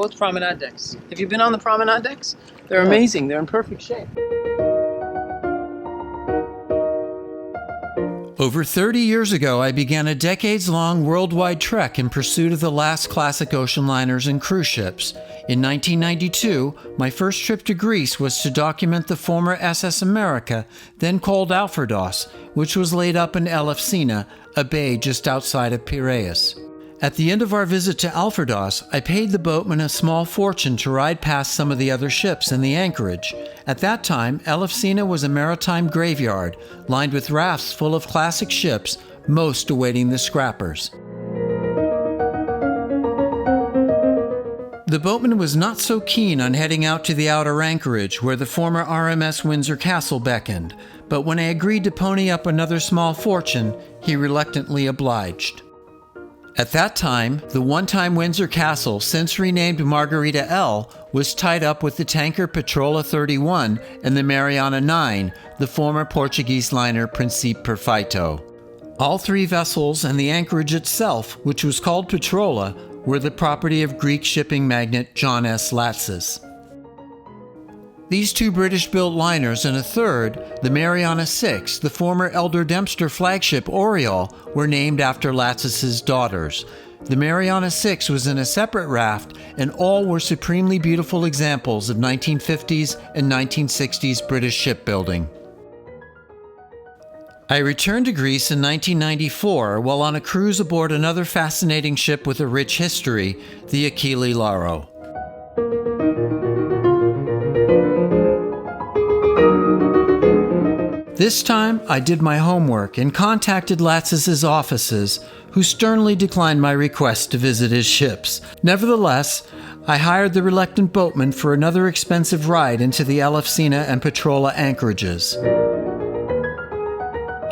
both promenade decks. Have you been on the promenade decks? They're amazing. They're in perfect shape. Over 30 years ago, I began a decades-long worldwide trek in pursuit of the last classic ocean liners and cruise ships. In 1992, my first trip to Greece was to document the former SS America, then called Alfordos, which was laid up in Elefsina, a bay just outside of Piraeus. At the end of our visit to Alfordos, I paid the boatman a small fortune to ride past some of the other ships in the anchorage. At that time, Elefsina was a maritime graveyard, lined with rafts full of classic ships, most awaiting the scrappers. The boatman was not so keen on heading out to the outer anchorage where the former RMS WINDSOR CASTLE beckoned, but when I agreed to pony up another small fortune, he reluctantly obliged. At that time, the one-time WINDSOR Castle, since renamed Margarita L, was tied up with the tanker Petrola 31 and the Mariana 9, the former Portuguese liner Príncipe Perfeito. All three vessels and the anchorage itself, which was called Petrola, were the property of Greek shipping magnate John S. Latsis. These two British-built liners and a third, the Mariana 6, the former Elder Dempster flagship Oriole, were named after Latsis' daughters. The Mariana 6 was in a separate raft, and all were supremely beautiful examples of 1950s and 1960s British shipbuilding. I returned to Greece in 1994 while on a cruise aboard another fascinating ship with a rich history, the Achille Lauro. This time, I did my homework and contacted Latsis' offices, who sternly declined my request to visit his ships. Nevertheless, I hired the reluctant boatman for another expensive ride into the Elefsina and Petrola anchorages.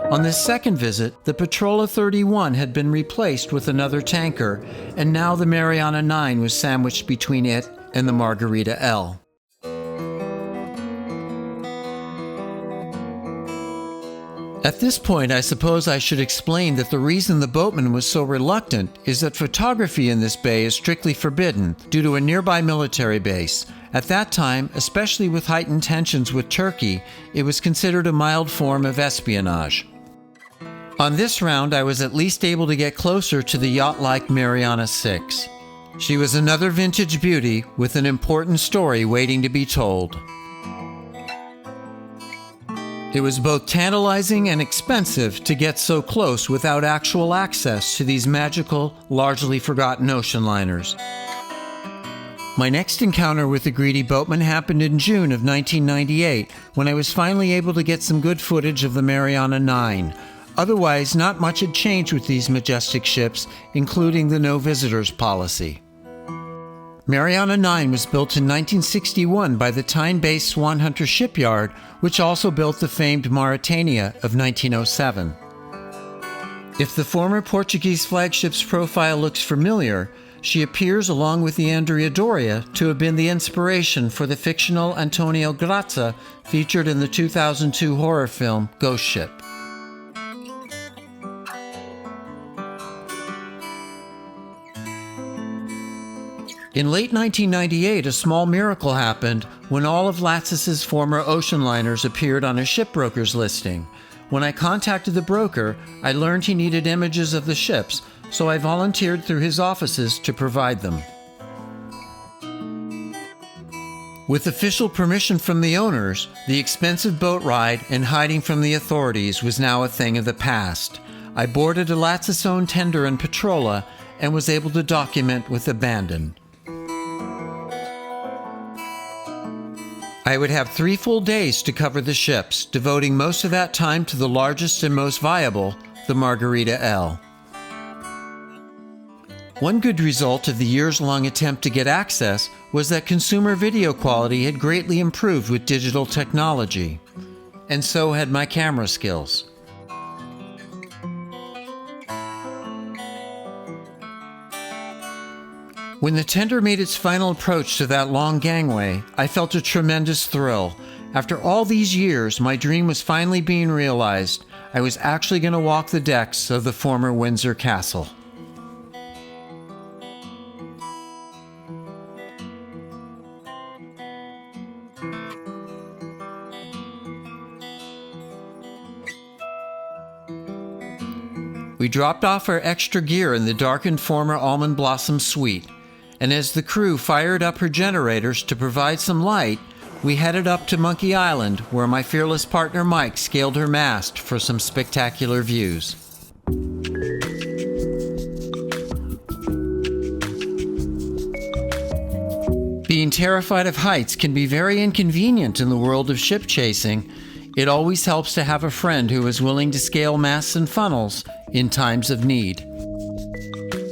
On this second visit, the Petrola 31 had been replaced with another tanker, and now the Mariana 9 was sandwiched between it and the Margarita L. At this point, I suppose I should explain that the reason the boatman was so reluctant is that photography in this bay is strictly forbidden due to a nearby military base. At that time, especially with heightened tensions with Turkey, it was considered a mild form of espionage. On this round, I was at least able to get closer to the yacht-like Mariana 6. She was another vintage beauty with an important story waiting to be told. It was both tantalizing and expensive to get so close without actual access to these magical, largely forgotten ocean liners. My next encounter with the greedy boatman happened in June of 1998, when I was finally able to get some good footage of the Mariana 9. Otherwise, not much had changed with these majestic ships, including the no visitors policy. Mariana 9 was built in 1961 by the Tyne-based Swan Hunter shipyard, which also built the famed Mauretania of 1907. If the former Portuguese flagship's profile looks familiar, she appears along with the Andrea Doria to have been the inspiration for the fictional Antonio Grazza featured in the 2002 horror film Ghost Ship. In late 1998, a small miracle happened when all of Latsis' former ocean liners appeared on a shipbroker's listing. When I contacted the broker, I learned he needed images of the ships, so I volunteered through his offices to provide them. With official permission from the owners, the expensive boat ride and hiding from the authorities was now a thing of the past. I boarded a Latsis-owned tender in Petrola and was able to document with abandon. I would have 3 full days to cover the ships, devoting most of that time to the largest and most viable, the Margarita L. One good result of the years-long attempt to get access was that consumer video quality had greatly improved with digital technology, and so had my camera skills. When the tender made its final approach to that long gangway, I felt a tremendous thrill. After all these years, my dream was finally being realized. I was actually going to walk the decks of the former WINDSOR Castle. We dropped off our extra gear in the darkened former Almond Blossom suite, and as the crew fired up her generators to provide some light, we headed up to Monkey Island, where my fearless partner Mike scaled her mast for some spectacular views. Being terrified of heights can be very inconvenient in the world of ship chasing. It always helps to have a friend who is willing to scale masts and funnels in times of need.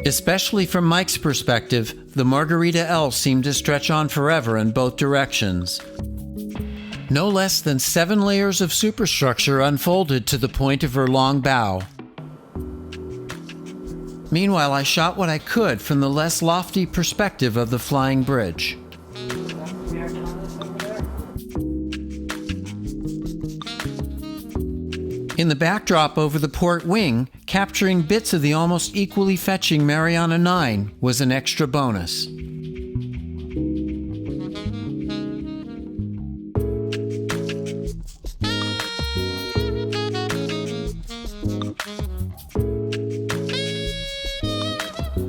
Especially from Mike's perspective, the Margarita L seemed to stretch on forever in both directions. No less than 7 layers of superstructure unfolded to the point of her long bow. Meanwhile, I shot what I could from the less lofty perspective of the flying bridge. In the backdrop over the port wing, capturing bits of the almost equally fetching Mariana 9 was an extra bonus.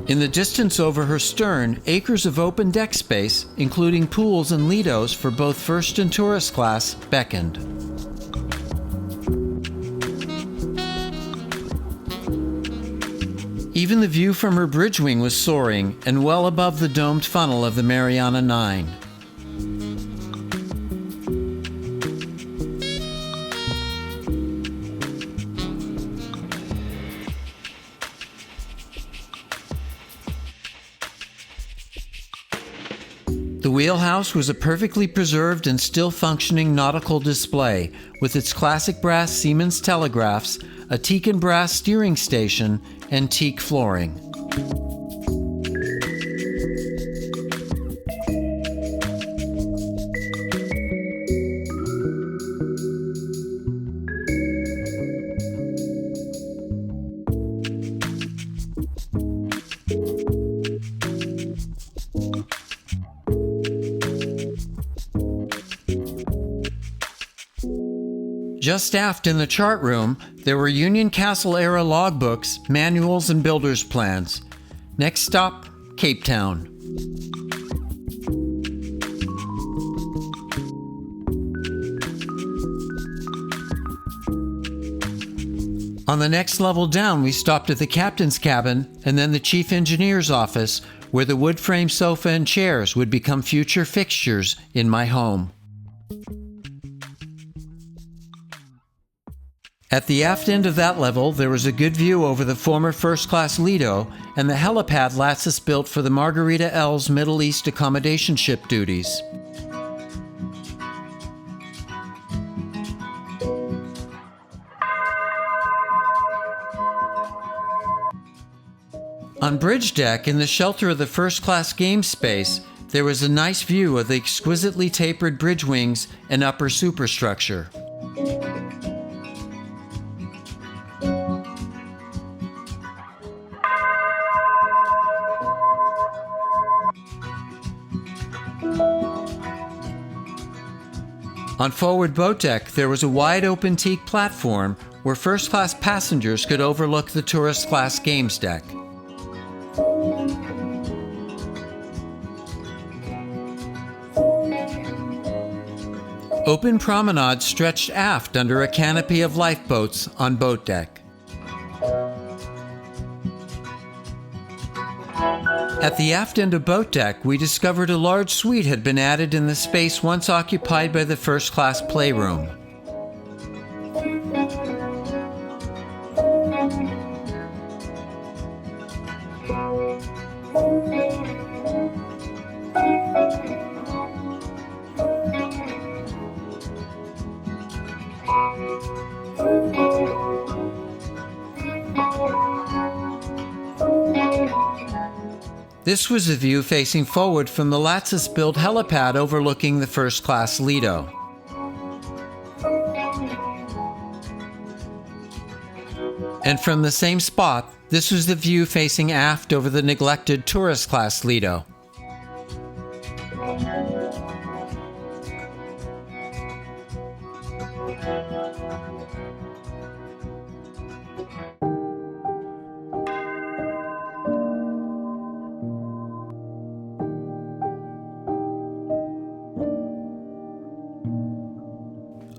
In the distance over her stern, acres of open deck space, including pools and lidos for both first and tourist class, beckoned. Even the view from her bridge wing was soaring and well above the domed funnel of the Mariana 9. The Wheelhouse was a perfectly preserved and still functioning nautical display, with its classic brass Siemens telegraphs, a teak and brass steering station, and teak flooring. Just aft in the chart room, there were Union Castle-era logbooks, manuals, and builder's plans. Next stop, Cape Town. On the next level down, we stopped at the captain's cabin and then the chief engineer's office, where the wood frame sofa and chairs would become future fixtures in my home. At the aft end of that level, there was a good view over the former first-class Lido and the helipad Latsis built for the Margarita L's Middle East accommodation ship duties. On bridge deck, in the shelter of the first-class game space, there was a nice view of the exquisitely tapered bridge wings and upper superstructure. On forward boat deck, there was a wide-open teak platform where first-class passengers could overlook the tourist-class games deck. Open promenade stretched aft under a canopy of lifeboats on boat deck. At the aft end of boat deck, we discovered a large suite had been added in the space once occupied by the first-class playroom. This was a view facing forward from the Latsis-built helipad overlooking the first-class Lido. And from the same spot, this was the view facing aft over the neglected tourist-class Lido.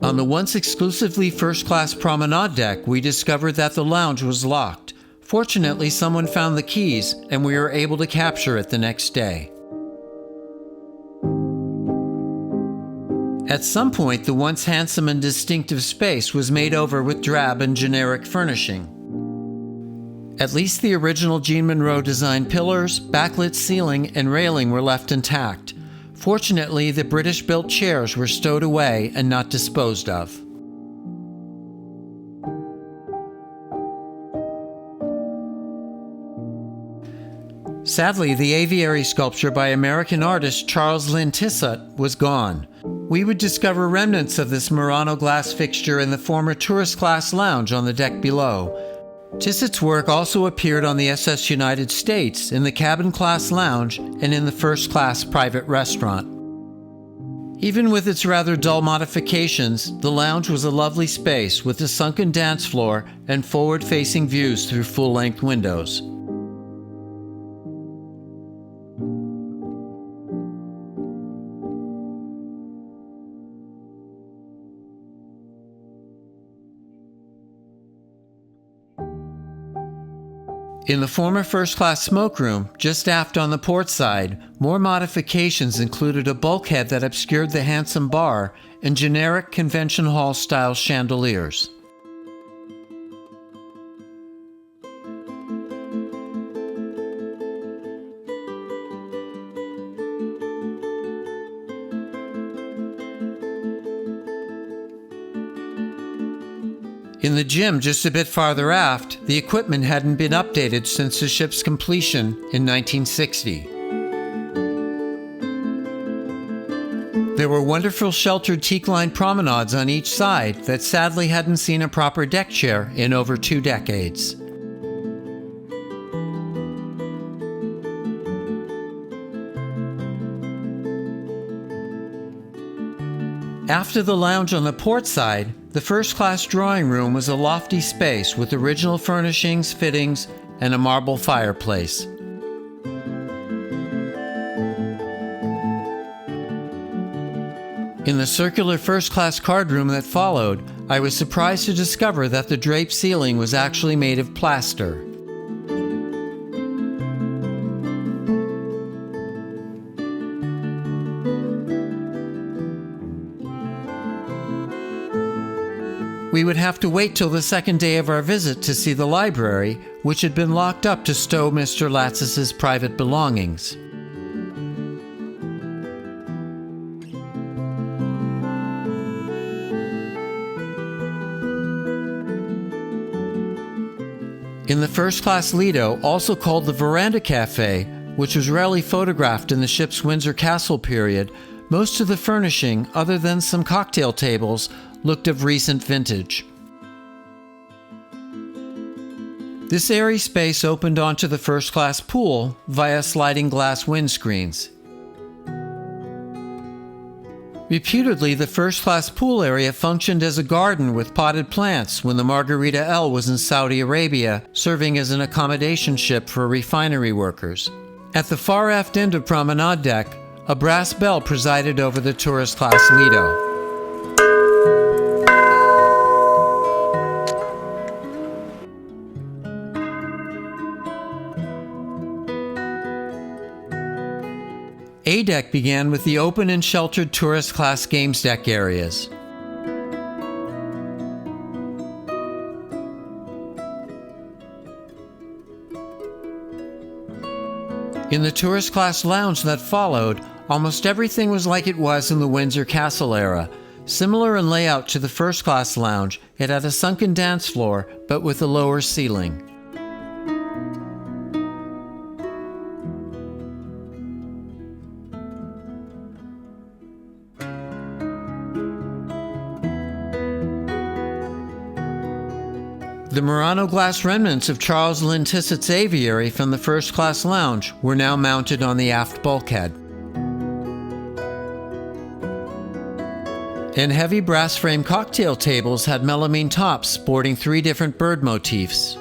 On the once exclusively first-class promenade deck, we discovered that the lounge was locked. Fortunately, someone found the keys, and we were able to capture it the next day. At some point, the once handsome and distinctive space was made over with drab and generic furnishing. At least the original Jean Monroe design pillars, backlit ceiling, and railing were left intact. Fortunately, the British-built chairs were stowed away and not disposed of. Sadly, the aviary sculpture by American artist Charles Lynn Tissot was gone. We would discover remnants of this Murano glass fixture in the former tourist class lounge on the deck below. Tissot's work also appeared on the SS United States in the cabin class lounge and in the first class private restaurant. Even with its rather dull modifications, the lounge was a lovely space with a sunken dance floor and forward-facing views through full-length windows. In the former first-class smokeroom, just aft on the port side, more modifications included a bulkhead that obscured the handsome bar and generic convention hall-style chandeliers. In the gym just a bit farther aft, the equipment hadn't been updated since the ship's completion in 1960. There were wonderful sheltered teak-lined promenades on each side that sadly hadn't seen a proper deck chair in over 2 decades. After the lounge on the port side, the first-class drawing room was a lofty space with original furnishings, fittings, and a marble fireplace. In the circular first-class card room that followed, I was surprised to discover that the draped ceiling was actually made of plaster. We would have to wait till the second day of our visit to see the library, which had been locked up to stow Mr. Latsis' private belongings. In the first-class Lido, also called the Veranda Cafe, which was rarely photographed in the ship's Windsor Castle period, most of the furnishing, other than some cocktail tables, looked of recent vintage. This airy space opened onto the first-class pool via sliding glass windscreens. Reputedly, the first-class pool area functioned as a garden with potted plants when the Margarita L was in Saudi Arabia, serving as an accommodation ship for refinery workers. At the far aft end of Promenade Deck, a brass bell presided over the tourist-class Lido. A-Deck began with the open and sheltered tourist-class games deck areas. In the tourist-class lounge that followed, almost everything was like it was in the Windsor Castle era. Similar in layout to the first-class lounge, it had a sunken dance floor, but with a lower ceiling. The Murano glass remnants of Charles Lynn Tissot's aviary from the first-class lounge were now mounted on the aft bulkhead. And heavy brass-frame cocktail tables had melamine tops sporting 3 different bird motifs.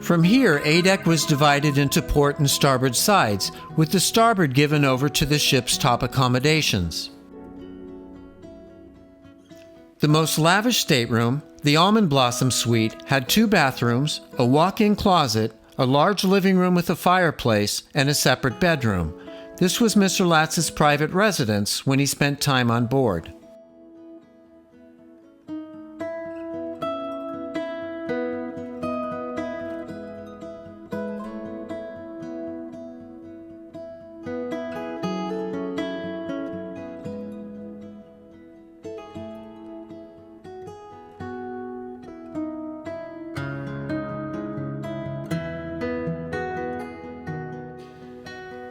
From here, A-Deck was divided into port and starboard sides, with the starboard given over to the ship's top accommodations. The most lavish stateroom, the Almond Blossom Suite, had 2 bathrooms, a walk-in closet, a large living room with a fireplace, and a separate bedroom. This was Mr. Latsis' private residence when he spent time on board.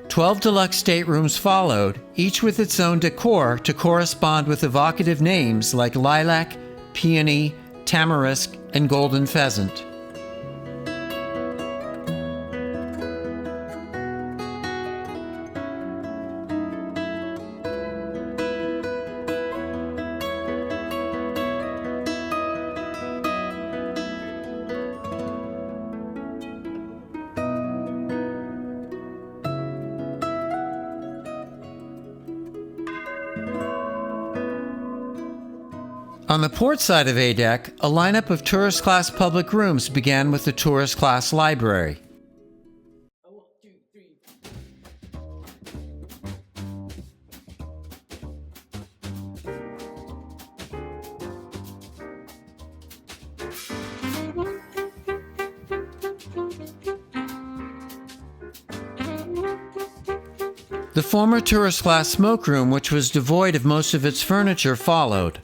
Twelve deluxe staterooms followed, each with its own decor to correspond with evocative names like lilac, peony, tamarisk, and golden pheasant. On the port side of A deck, a lineup of tourist-class public rooms began with the tourist-class library. The former tourist-class smoke room, which was devoid of most of its furniture, followed.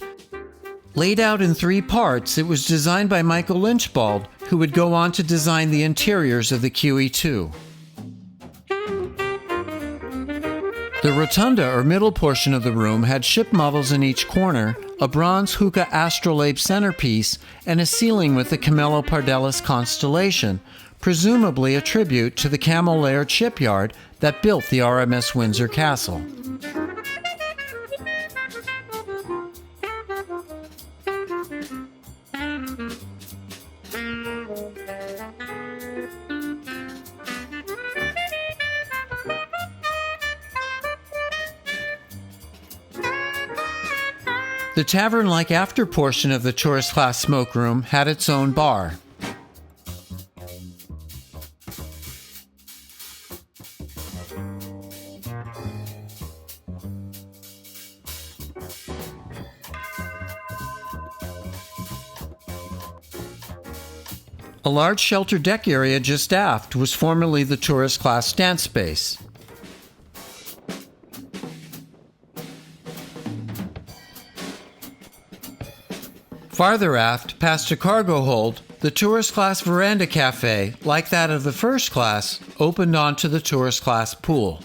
Laid out in 3 parts, it was designed by Michael Lynchbald, who would go on to design the interiors of the QE2. The rotunda, or middle portion of the room, had ship models in each corner, a bronze hookah astrolabe centerpiece, and a ceiling with the Camello Pardalis constellation, presumably a tribute to the Camel Laird shipyard that built the RMS Windsor Castle. The tavern-like after portion of the tourist-class smoke room had its own bar. A large shelter deck area just aft was formerly the tourist-class dance space. Farther aft, past a cargo hold, the tourist-class Veranda cafe, like that of the first class, opened onto the tourist-class pool.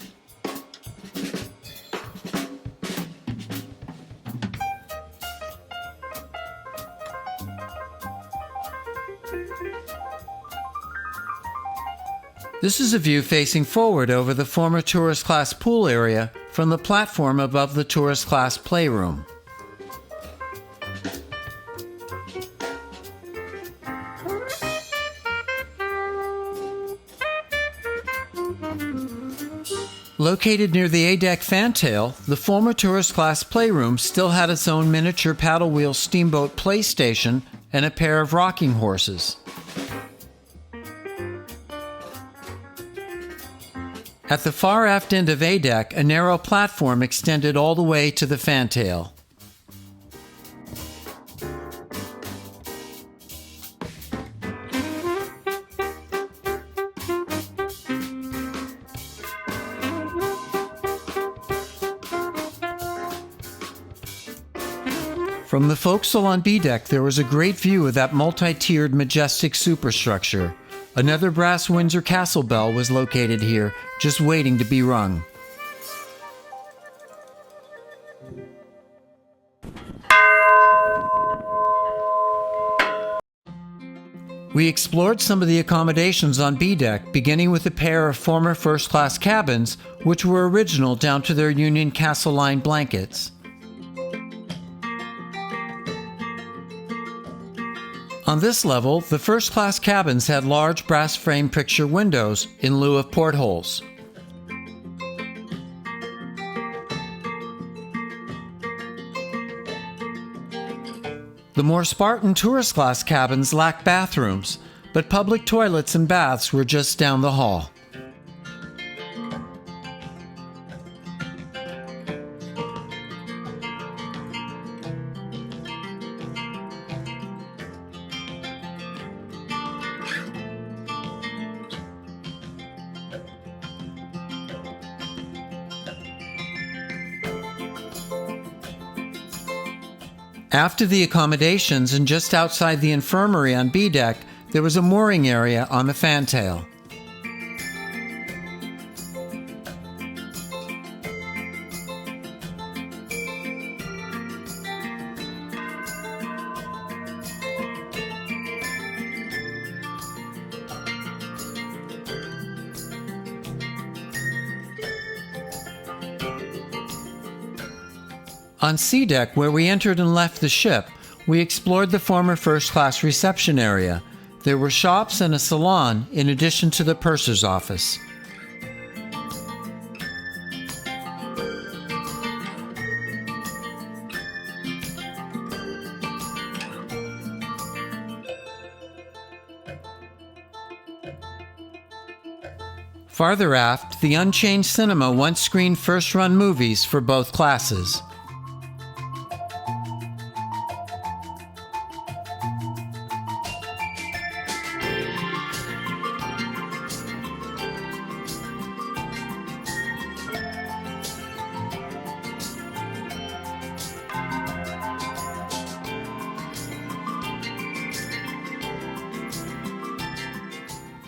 This is a view facing forward over the former tourist-class pool area from the platform above the tourist-class playroom. Located near the A-deck fantail, the former tourist-class playroom still had its own miniature paddle wheel steamboat play station and a pair of rocking horses. At the far aft end of A-deck, a narrow platform extended all the way to the fantail. From the forecastle on B-deck, there was a great view of that multi-tiered majestic superstructure. Another brass Windsor Castle bell was located here, just waiting to be rung. We explored some of the accommodations on B-deck, beginning with a pair of former first-class cabins, which were original down to their Union Castle Line blankets. On this level, the first-class cabins had large brass frame picture windows in lieu of portholes. The more Spartan tourist class cabins lacked bathrooms, but public toilets and baths were just down the hall. After the accommodations and just outside the infirmary on B deck, there was a mooring area on the fantail. On C deck, where we entered and left the ship, we explored the former first-class reception area. There were shops and a salon in addition to the purser's office. Farther aft, the unchanged cinema once screened first-run movies for both classes.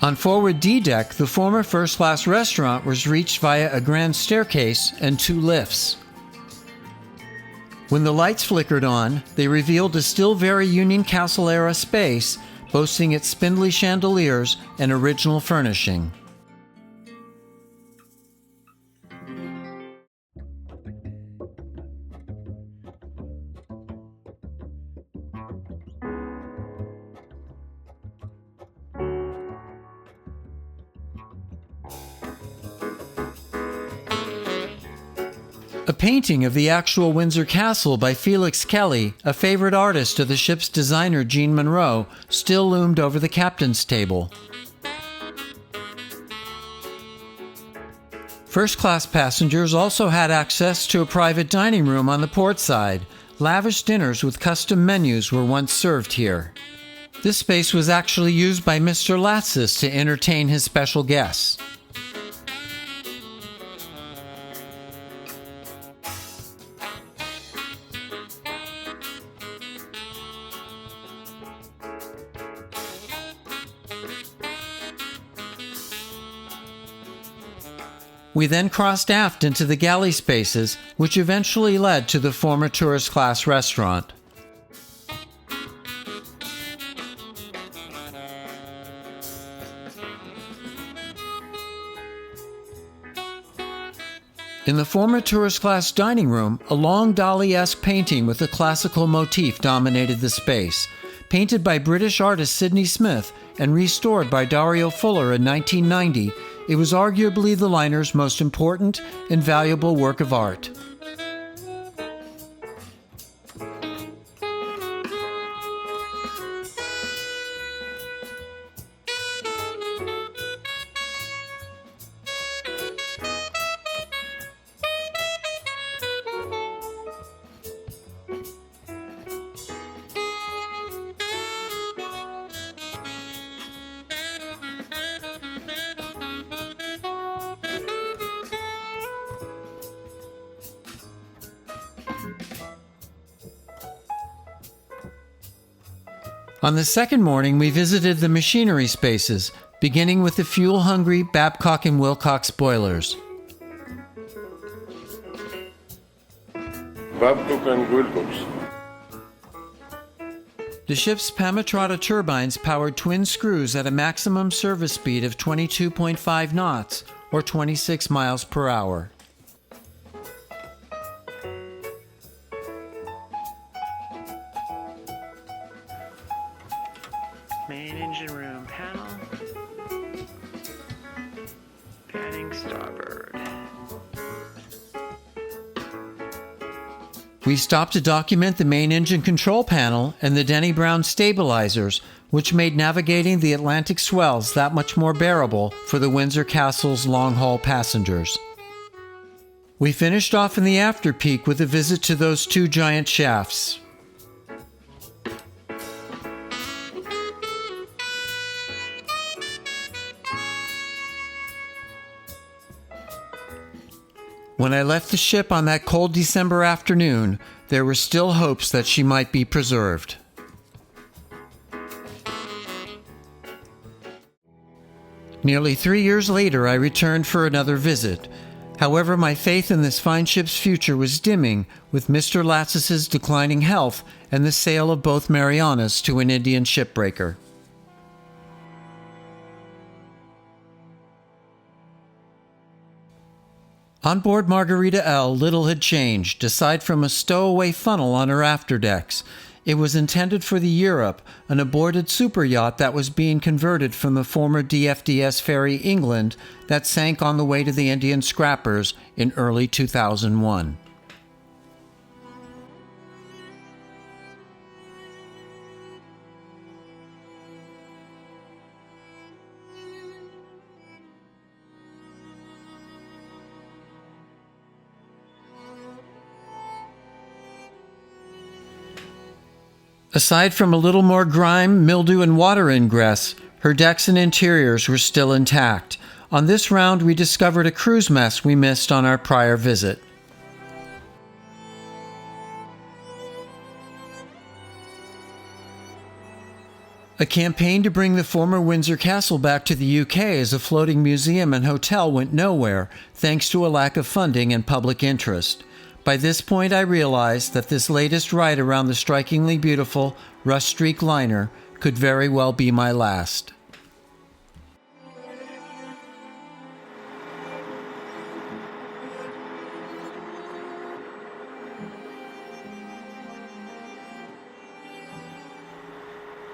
On forward D deck, the former first-class restaurant was reached via a grand staircase and 2 lifts. When the lights flickered on, they revealed a still very Union Castle-era space, boasting its spindly chandeliers and original furnishing. A painting of the actual Windsor Castle by Felix Kelly, a favorite artist of the ship's designer Jean Monroe, still loomed over the captain's table. First-class passengers also had access to a private dining room on the port side. Lavish dinners with custom menus were once served here. This space was actually used by Mr. Latsis to entertain his special guests. We then crossed aft into the galley spaces, which eventually led to the former tourist class restaurant. In the former tourist class dining room, a long Dali-esque painting with a classical motif dominated the space. Painted by British artist Sidney Smith and restored by Dario Fuller in 1990, it was arguably the liner's most important and valuable work of art. On the second morning, we visited the machinery spaces, beginning with the fuel-hungry Babcock & Wilcox boilers. Babcock and Wilcox. The ship's Pamatrata turbines powered twin screws at a maximum service speed of 22.5 knots, or 26 miles per hour. Main engine room panel. Panning starboard. We stopped to document the main engine control panel and the Denny Brown stabilizers, which made navigating the Atlantic swells that much more bearable for the Windsor Castle's long-haul passengers. We finished off in the after-peak with a visit to those two giant shafts. When I left the ship on that cold December afternoon, there were still hopes that she might be preserved. Nearly 3 years later, I returned for another visit. However, my faith in this fine ship's future was dimming with Mr. Latsis' declining health and the sale of both Marianas to an Indian shipbreaker. On board Margarita L, little had changed, aside from a stowaway funnel on her afterdecks. It was intended for the Europe, an aborted super yacht that was being converted from the former DFDS ferry England that sank on the way to the Indian scrappers in early 2001. Aside from a little more grime, mildew, and water ingress, her decks and interiors were still intact. On this round, we discovered a cruise mess we missed on our prior visit. A campaign to bring the former Windsor Castle back to the UK as a floating museum and hotel went nowhere, thanks to a lack of funding and public interest. By this point, I realized that this latest ride around the strikingly beautiful Rust Streak liner could very well be my last.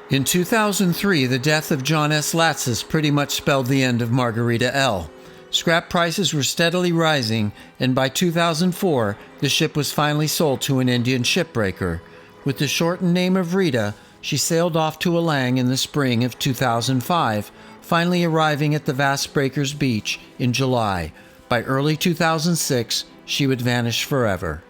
In 2003, the death of John S. Latsis pretty much spelled the end of Margarita L. Scrap prices were steadily rising, and by 2004, the ship was finally sold to an Indian shipbreaker. With the shortened name of Rita, she sailed off to Alang in the spring of 2005, finally arriving at the vast breakers beach in July. By early 2006, she would vanish forever.